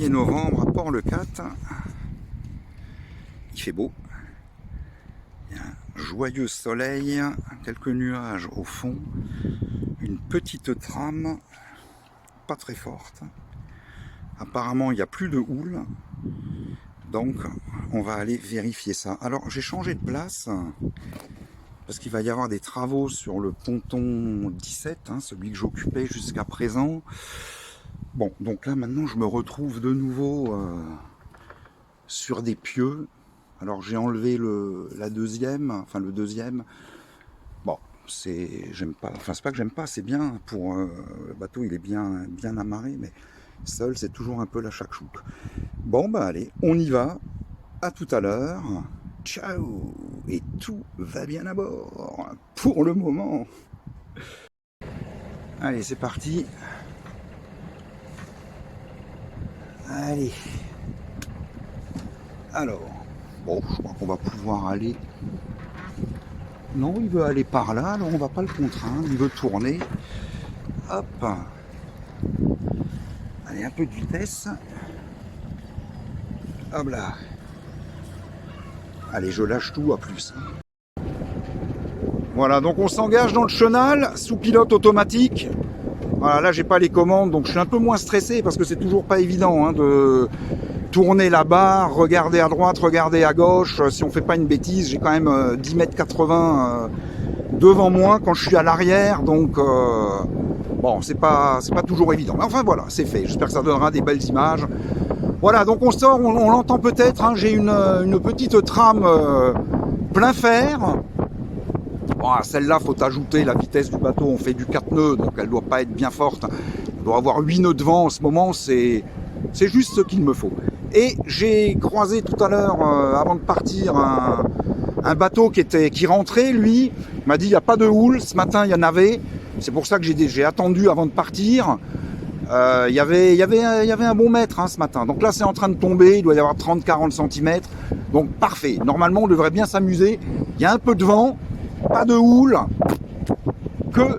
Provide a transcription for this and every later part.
1er novembre à Port-le-Cat. Il fait beau. Il y a un joyeux soleil, quelques nuages au fond, une petite trame, pas très forte. Apparemment, il n'y a plus de houle. Donc, on va aller vérifier ça. Alors, j'ai changé de place parce qu'il va y avoir des travaux sur le ponton 17, celui que j'occupais jusqu'à présent. Bon, donc là, maintenant, je me retrouve de nouveau sur des pieux. Alors, j'ai enlevé le deuxième. Bon, j'aime pas. Enfin, c'est pas que j'aime pas, c'est bien pour le bateau, il est bien amarré, mais seul, c'est toujours un peu la choucroute. Bon, bah allez, on y va. À tout à l'heure. Ciao. Et tout va bien à bord pour le moment. Allez, c'est parti. Allez. Alors, bon, je crois qu'on va pouvoir aller. Non, il veut aller par là, alors on va pas le contraindre. Il veut tourner. Hop. Allez, un peu de vitesse. Hop là. Allez, je lâche tout à plus. Voilà, donc on s'engage dans le chenal sous pilote automatique. Voilà, là j'ai pas les commandes, donc je suis un peu moins stressé parce que c'est toujours pas évident de tourner la barre, regarder à droite, regarder à gauche. Si on fait pas une bêtise, j'ai quand même 10,80 m devant moi quand je suis à l'arrière, donc bon, c'est pas toujours évident. Mais enfin voilà, c'est fait. J'espère que ça donnera des belles images. Voilà, donc on sort, on l'entend peut-être, j'ai une petite trame plein fer. Bon, celle-là, faut ajouter la vitesse du bateau, on fait du 4 nœuds, donc elle doit pas être bien forte. Elle doit avoir 8 nœuds de vent en ce moment, c'est juste ce qu'il me faut. Et j'ai croisé tout à l'heure, avant de partir, un bateau qui rentrait, lui. Il m'a dit, il n'y a pas de houle, ce matin il y en avait. C'est pour ça que j'ai attendu avant de partir. Il y avait un bon mètre ce matin. Donc là, c'est en train de tomber. Il doit y avoir 30-40 cm. Donc parfait. Normalement, on devrait bien s'amuser. Il y a un peu de vent, pas de houle. Que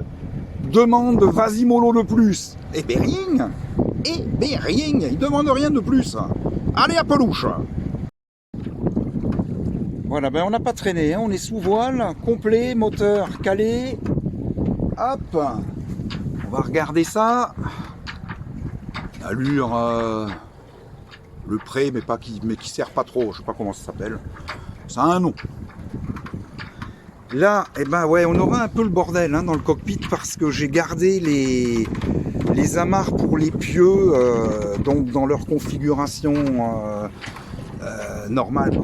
demande vas-y mollo de plus? Eh ben rien. Il demande rien de plus. Allez à pelouche. Voilà, ben on n'a pas traîné. On est sous voile, complet, moteur calé. Hop. On va regarder ça. Allure le pré mais qui sert pas trop, je sais pas comment ça s'appelle, ça a un nom. Là, eh ben ouais, on aura un peu le bordel dans le cockpit parce que j'ai gardé les amarres pour les pieux donc dans leur configuration normale,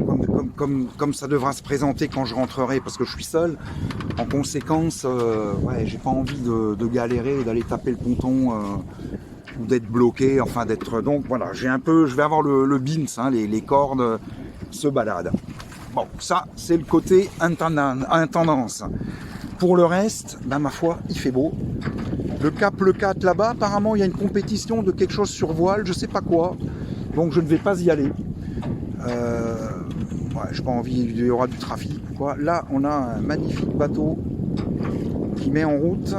comme ça devra se présenter quand je rentrerai, parce que je suis seul. En conséquence, ouais, j'ai pas envie de galérer, d'aller taper le ponton ou d'être bloqué, enfin d'être... Donc voilà, je vais avoir le bins, les cordes se baladent. Bon, ça c'est le côté intendance. Pour le reste, ben ma foi, il fait beau. Le Cap Le 4 là-bas, apparemment il y a une compétition de quelque chose sur voile, je sais pas quoi, donc je ne vais pas y aller. Ouais, j'ai pas envie, il y aura du trafic ou quoi. Là, on a un magnifique bateau qui met en route.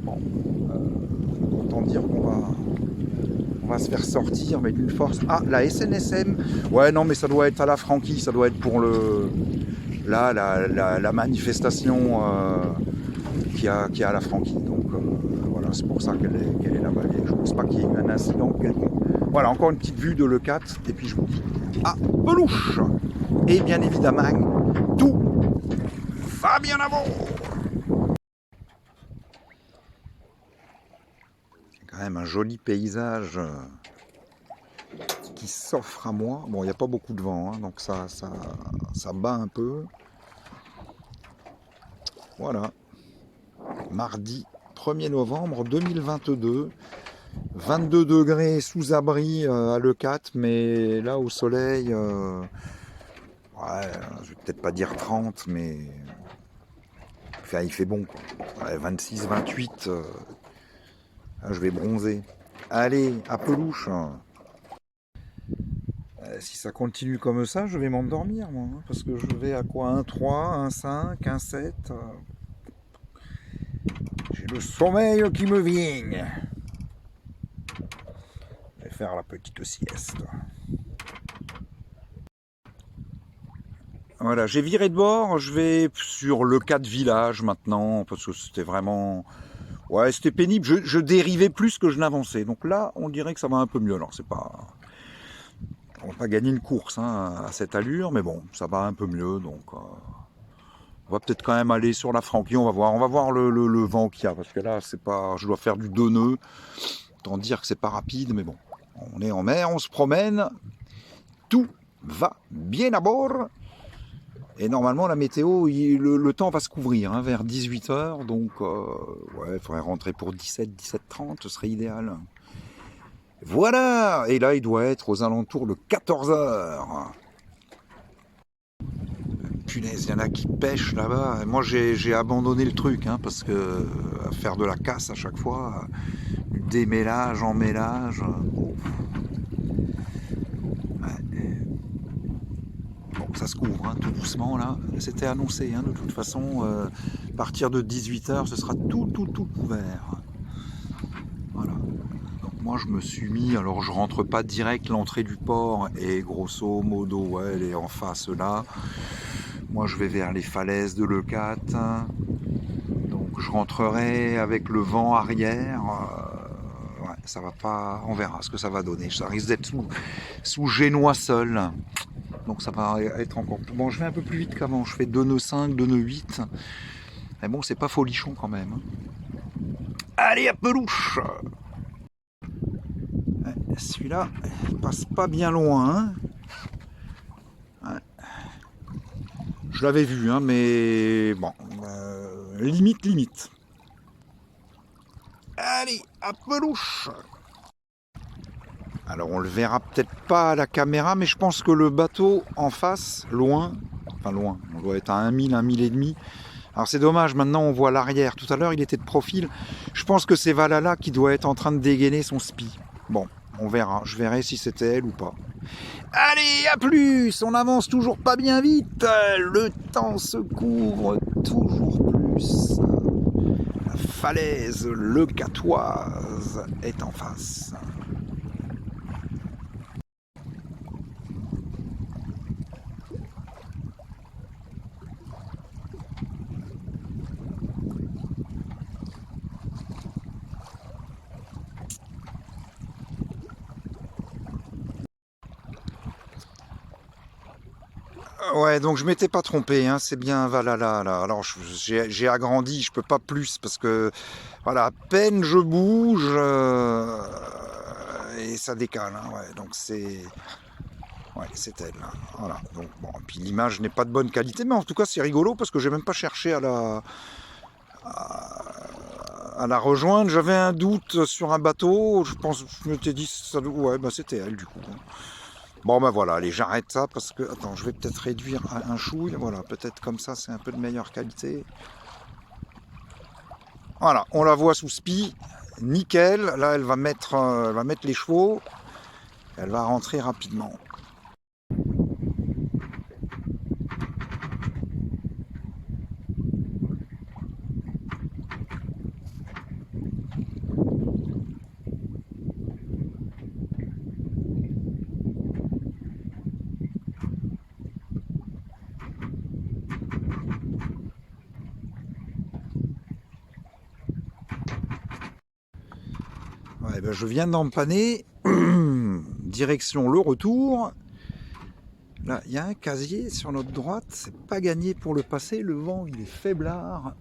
Bon, autant dire qu'on va se faire sortir, mais d'une force. Ah, la SNSM. Ouais, non, mais ça doit être à la Franquille, ça doit être pour la manifestation qui a à la Franquille. Donc voilà, c'est pour ça qu'elle est là-bas. Je pense pas qu'il y ait eu un incident quelconque. Voilà, encore une petite vue de Le 4, et puis je vous dis à pelouche. Et bien évidemment, tout va bien à bord. C'est quand même un joli paysage qui s'offre à moi. Bon, il n'y a pas beaucoup de vent, donc ça bat un peu. Voilà, mardi 1er novembre 2022. 22 degrés sous abri à Le 4, mais là au soleil, ouais, je vais peut-être pas dire 30, mais enfin, il fait bon quoi. Ouais, 26, 28, je vais bronzer. Allez, à pelouche. Si ça continue comme ça, je vais m'endormir moi, parce que je vais à quoi? 1,3, 1,5, 1,7. J'ai le sommeil qui me vient. faire la petite sieste. Voilà, j'ai viré de bord, je vais sur le cas de village maintenant, parce que c'était vraiment... Ouais, c'était pénible, je dérivais plus que je n'avançais. Donc là, on dirait que ça va un peu mieux. Alors, c'est pas... On va pas gagner une course hein, à cette allure, mais bon, ça va un peu mieux, donc... On va peut-être quand même aller sur la Franquille, on va voir le vent qu'il y a, parce que là, c'est pas... Je dois faire du 2 nœuds, autant dire que c'est pas rapide, mais bon. On est en mer, on se promène, tout va bien à bord. Et normalement, la météo, le temps va se couvrir hein, vers 18h. Donc, ouais, il faudrait rentrer pour 17h30, ce serait idéal. Voilà. Et là, il doit être aux alentours de 14h. Punaise, il y en a qui pêchent là-bas. Moi, j'ai abandonné le truc, hein, parce que faire de la casse à chaque fois, du démêlage, emmêlage... Oh. Ça se couvre hein, tout doucement là, c'était annoncé hein, de toute façon, à partir de 18h ce sera tout couvert. Voilà. Donc moi je me suis mis, alors je rentre pas direct l'entrée du port et grosso modo ouais, elle est en face là. Moi je vais vers les falaises de Leucate, donc je rentrerai avec le vent arrière. Ouais, ça va pas, on verra ce que ça va donner, ça risque d'être sous génois seul. Donc ça va être encore plus... Bon, je vais un peu plus vite qu'avant. Je fais 2 nœuds 5, 2 nœuds 8. Mais bon, c'est pas folichon quand même. Allez, à pelouche. Celui-là, il passe pas bien loin. Ouais. Je l'avais vu, hein, mais bon, limite. Allez, à pelouche. Alors on le verra peut-être pas à la caméra, mais je pense que le bateau en face, loin, on doit être à 1 000 et demi. Alors c'est dommage, maintenant on voit l'arrière. Tout à l'heure il était de profil. Je pense que c'est Valhalla qui doit être en train de dégainer son spi. Bon, on verra, je verrai si c'était elle ou pas. Allez, à plus. On avance toujours pas bien vite. Le temps se couvre toujours plus. La falaise leucatoise est en face. Ouais, donc je m'étais pas trompé, hein, c'est bien Valhalla là. Alors j'ai agrandi, je peux pas plus parce que voilà, à peine je bouge et ça décale. Hein, ouais, donc c'est elle. Là. Voilà. Donc bon, puis l'image n'est pas de bonne qualité, mais en tout cas c'est rigolo parce que j'ai même pas cherché à la rejoindre. J'avais un doute sur un bateau. Je m'étais dit ouais, bah c'était elle du coup. Bon ben voilà, allez, j'arrête ça parce que... Attends, je vais peut-être réduire un chouille. Voilà, peut-être comme ça, c'est un peu de meilleure qualité. Voilà, on la voit sous spi. Nickel. Là, elle va mettre les chevaux. Elle va rentrer rapidement. Ouais, ben je viens d'empanner. Direction le retour. Là, il y a un casier sur notre droite. C'est pas gagné pour le passer. Le vent, il est faiblard.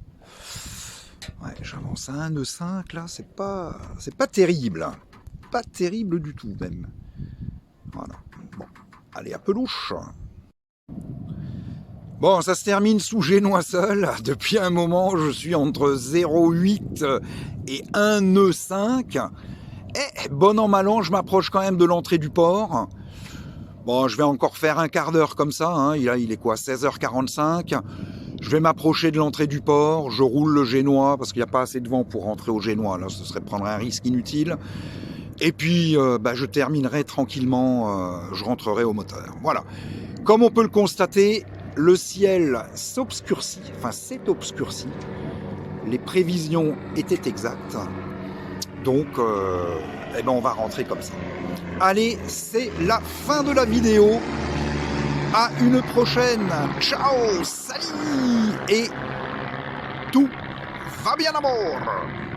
Ouais, j'avance à 1 nœud 5. Là, c'est pas terrible. Pas terrible du tout, même. Voilà. Bon, allez, à pelouche. Bon, ça se termine sous génois seul. Depuis un moment, je suis entre 0,8 et 1 nœud 5. Et bon an, mal an, je m'approche quand même de l'entrée du port. Bon, je vais encore faire un quart d'heure comme ça. Hein. Il est quoi, 16h45. Je vais m'approcher de l'entrée du port. Je roule le génois parce qu'il n'y a pas assez de vent pour rentrer au génois. Là, ce serait prendre un risque inutile. Et puis, je terminerai tranquillement. Je rentrerai au moteur. Voilà. Comme on peut le constater, le ciel s'obscurcit. Enfin, s'est obscurci. Les prévisions étaient exactes. Donc, eh ben on va rentrer comme ça. Allez, c'est la fin de la vidéo. À une prochaine. Ciao, salut et tout va bien à bord.